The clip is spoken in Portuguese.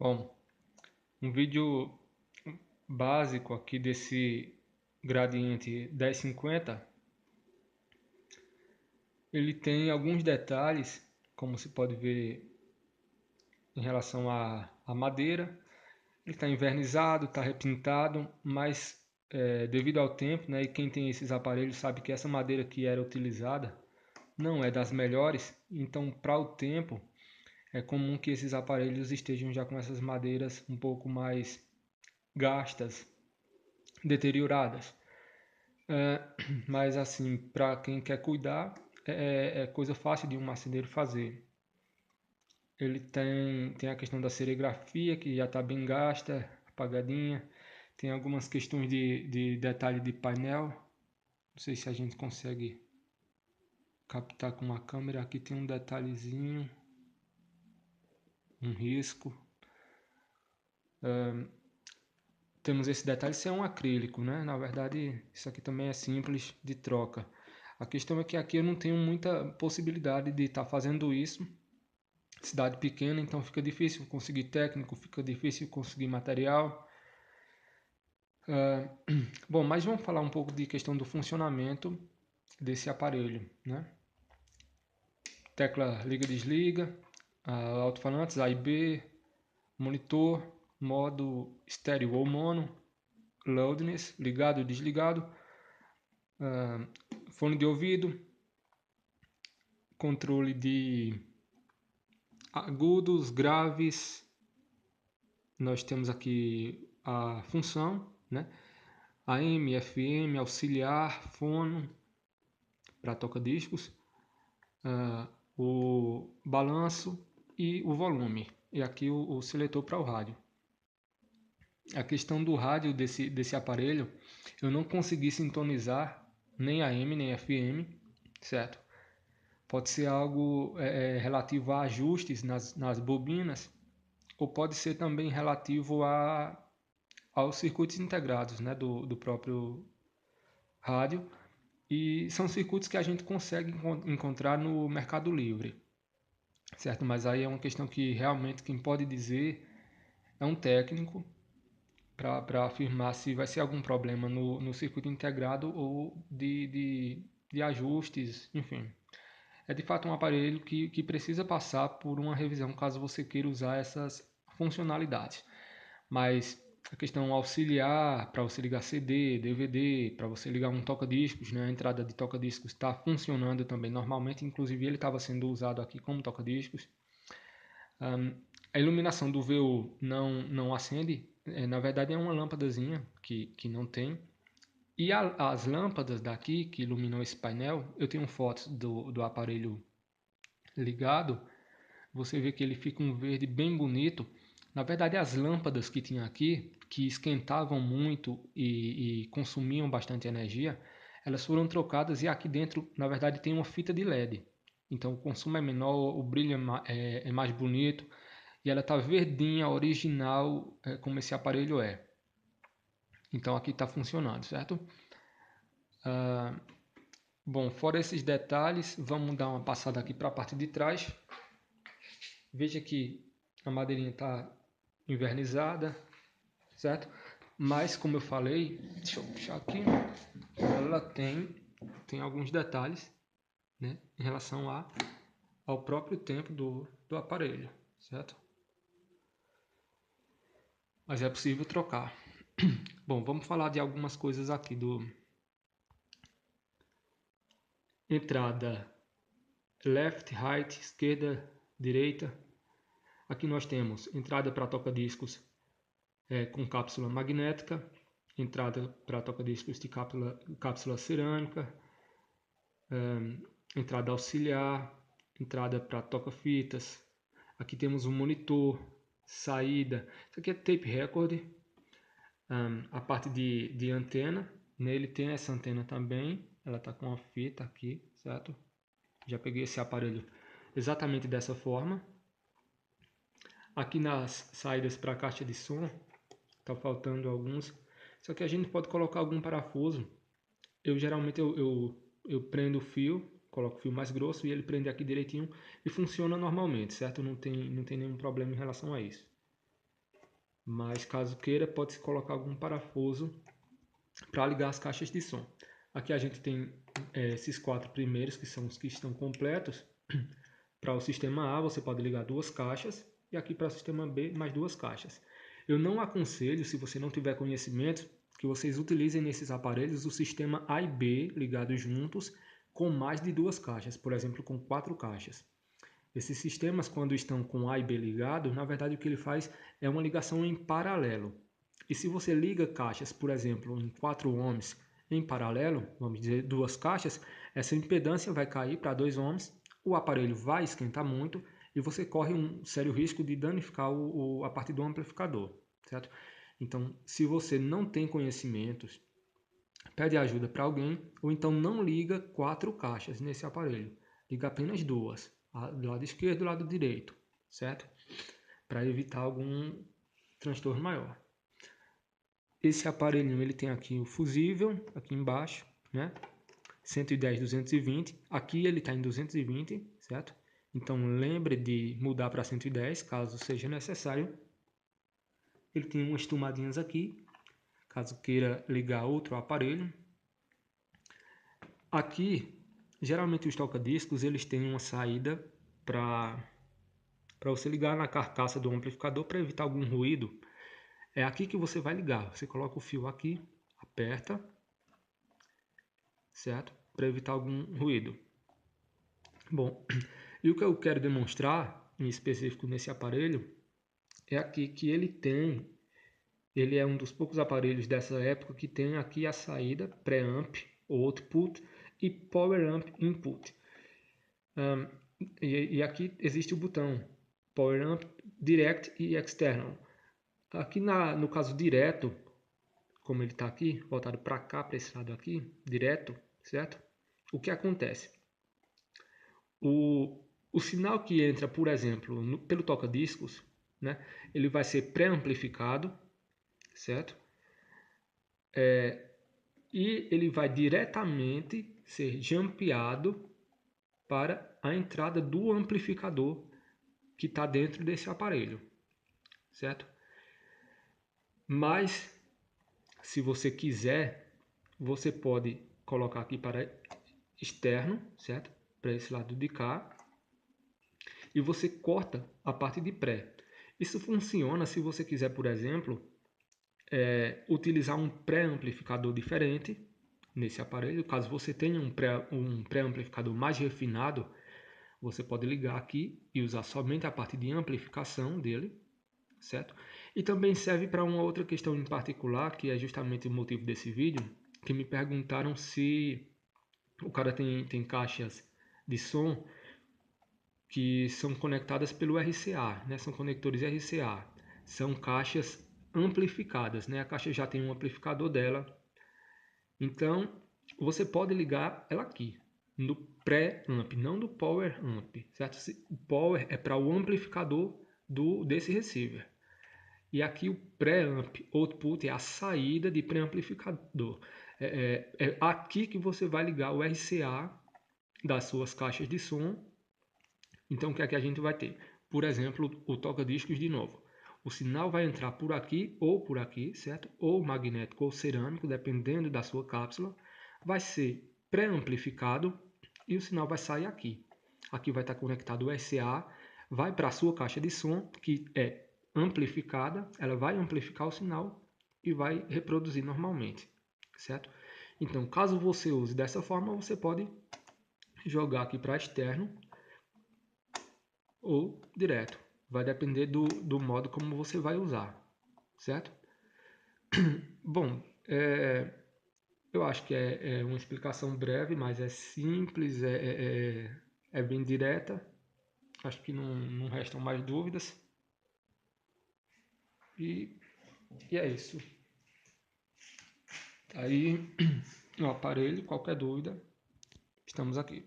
Bom, um vídeo básico aqui desse gradiente 1050, ele tem alguns detalhes, como se pode ver em relação à madeira. Ele está envernizado, está repintado, mas devido ao tempo, né, e quem tem esses aparelhos sabe que essa madeira que era utilizada não é das melhores, então para o tempo é comum que esses aparelhos estejam já com essas madeiras um pouco mais gastas, deterioradas. É, mas assim, para quem quer cuidar, é coisa fácil de um marceneiro fazer. Ele tem a questão da serigrafia, que já está bem gasta, apagadinha. Tem algumas questões de detalhe de painel. Não sei se a gente consegue captar com uma câmera. Aqui tem um detalhezinho, um risco. Temos esse detalhe, isso é um acrílico, né? Na verdade, isso aqui também é simples de troca. A questão é que aqui eu não tenho muita possibilidade de estar fazendo isso. Cidade pequena, então fica difícil conseguir técnico, fica difícil conseguir material. Bom, mas vamos falar um pouco de questão do funcionamento desse aparelho, né? Tecla liga desliga, alto-falantes A e B, monitor, modo estéreo ou mono, loudness, ligado e desligado, fone de ouvido, controle de agudos, graves. Nós temos aqui a função, né? AM, FM, auxiliar, fono para toca-discos, o balanço e o volume. E aqui o seletor para o rádio. A questão do rádio desse aparelho, eu não consegui sintonizar nem AM nem FM, certo? Pode ser algo relativo a ajustes nas bobinas, ou pode ser também relativo aos circuitos integrados, né, do próprio rádio. E são circuitos que a gente consegue encontrar no Mercado Livre, certo? Mas aí é uma questão que realmente quem pode dizer é um técnico para afirmar se vai ser algum problema no circuito integrado ou de ajustes, enfim. É de fato um aparelho que precisa passar por uma revisão caso você queira usar essas funcionalidades. Mas a questão auxiliar para você ligar CD, DVD, para você ligar um toca-discos, né? A entrada de toca-discos está funcionando também normalmente, inclusive ele estava sendo usado aqui como toca-discos. A iluminação do VU não acende, na verdade é uma lâmpadazinha que não tem. E as lâmpadas daqui que iluminam esse painel, eu tenho fotos do aparelho ligado, você vê que ele fica um verde bem bonito. Na verdade, as lâmpadas que tinha aqui, que esquentavam muito e consumiam bastante energia, elas foram trocadas e aqui dentro, na verdade, tem uma fita de LED. Então o consumo é menor, o brilho é mais bonito e ela está verdinha, original, como esse aparelho é. Então aqui está funcionando, certo? Bom, fora esses detalhes, vamos dar uma passada aqui para a parte de trás. Veja que a madeirinha está invernizada, certo? Mas como eu falei, deixa eu puxar aqui, ela tem alguns detalhes, né, em relação ao próprio tempo do aparelho, certo? Mas é possível trocar. Bom, vamos falar de algumas coisas aqui do entrada left, right, esquerda, direita. Aqui nós temos entrada para toca-discos com cápsula magnética, entrada para toca-discos de cápsula cerâmica, entrada auxiliar, entrada para toca-fitas. Aqui temos um monitor, saída. Isso aqui é tape record. A parte de antena, nele tem essa antena também. Ela está com a fita aqui, certo? Já peguei esse aparelho exatamente dessa forma. Aqui nas saídas para a caixa de som, está faltando alguns. Só que a gente pode colocar algum parafuso. Eu geralmente eu prendo o fio, coloco o fio mais grosso e ele prende aqui direitinho e funciona normalmente, certo? Não tem nenhum problema em relação a isso. mas caso queira, pode-se colocar algum parafuso para ligar as caixas de som. Aqui a gente tem esses 4 primeiros, que são os que estão completos. Para o sistema A, você pode ligar 2 caixas, e aqui para o sistema B, mais 2 caixas. Eu não aconselho, se você não tiver conhecimento, que vocês utilizem nesses aparelhos o sistema A e B ligados juntos, com mais de 2 caixas, por exemplo, com 4 caixas. Esses sistemas, quando estão com A e B ligados, na verdade o que ele faz é uma ligação em paralelo. E se você liga caixas, por exemplo, em 4 ohms em paralelo, vamos dizer 2 caixas, essa impedância vai cair para 2 ohms, o aparelho vai esquentar muito e você corre um sério risco de danificar a parte do amplificador, certo? Então, se você não tem conhecimentos, pede ajuda para alguém, ou então não liga 4 caixas nesse aparelho, liga apenas 2, do lado esquerdo e do lado direito, certo? Para evitar algum transtorno maior. Esse aparelhinho ele tem aqui o fusível, aqui embaixo, né? 110, 220. Aqui ele está em 220, certo? Então lembre de mudar para 110, caso seja necessário. Ele tem umas tomadinhas aqui, caso queira ligar outro aparelho. Aqui, geralmente os toca-discos, eles têm uma saída para você ligar na carcaça do amplificador para evitar algum ruído. É aqui que você vai ligar. Você coloca o fio aqui, aperta, certo? Para evitar algum ruído. Bom, e o que eu quero demonstrar, em específico nesse aparelho, é aqui que ele é um dos poucos aparelhos dessa época que tem aqui a saída preamp ou output e power amp input. E aqui existe o botão power amp direct e external. Aqui no caso direto, como ele está aqui, voltado para cá, para esse lado aqui, direto, certo? O que acontece? O sinal que entra, por exemplo, pelo toca-discos, né, ele vai ser pré-amplificado, certo? E ele vai diretamente ser jampeado para a entrada do amplificador que está dentro desse aparelho, certo? Mas, se você quiser, você pode colocar aqui para externo, certo? Para esse lado de cá. E você corta a parte de pré. Isso funciona se você quiser, por exemplo, utilizar um pré-amplificador diferente nesse aparelho. Caso você tenha um pré-amplificador mais refinado, você pode ligar aqui e usar somente a parte de amplificação dele, certo? E também serve para uma outra questão em particular, que é justamente o motivo desse vídeo, que me perguntaram se o cara tem caixas de som que são conectadas pelo RCA, né? São conectores RCA, são caixas amplificadas, né? A caixa já tem um amplificador dela, então você pode ligar ela aqui no pré-amp, não do power amp, certo? O power é para o amplificador desse receiver. E aqui o pré-amp output é a saída de pré-amplificador. É aqui que você vai ligar o RCA das suas caixas de som. Então o que é que a gente vai ter? Por exemplo, o toca-discos de novo. O sinal vai entrar por aqui, certo? Ou magnético ou cerâmico, dependendo da sua cápsula. Vai ser pré-amplificado e o sinal vai sair aqui. Aqui vai estar conectado o RCA, vai para a sua caixa de som, que é amplificada, ela vai amplificar o sinal e vai reproduzir normalmente, certo? Então, caso você use dessa forma, você pode jogar aqui para externo ou direto. Vai depender do modo como você vai usar, certo? Bom, eu acho que é uma explicação breve, mas é simples, é bem direta. Acho que não restam mais dúvidas. E é isso. Aí, no aparelho, qualquer dúvida, estamos aqui.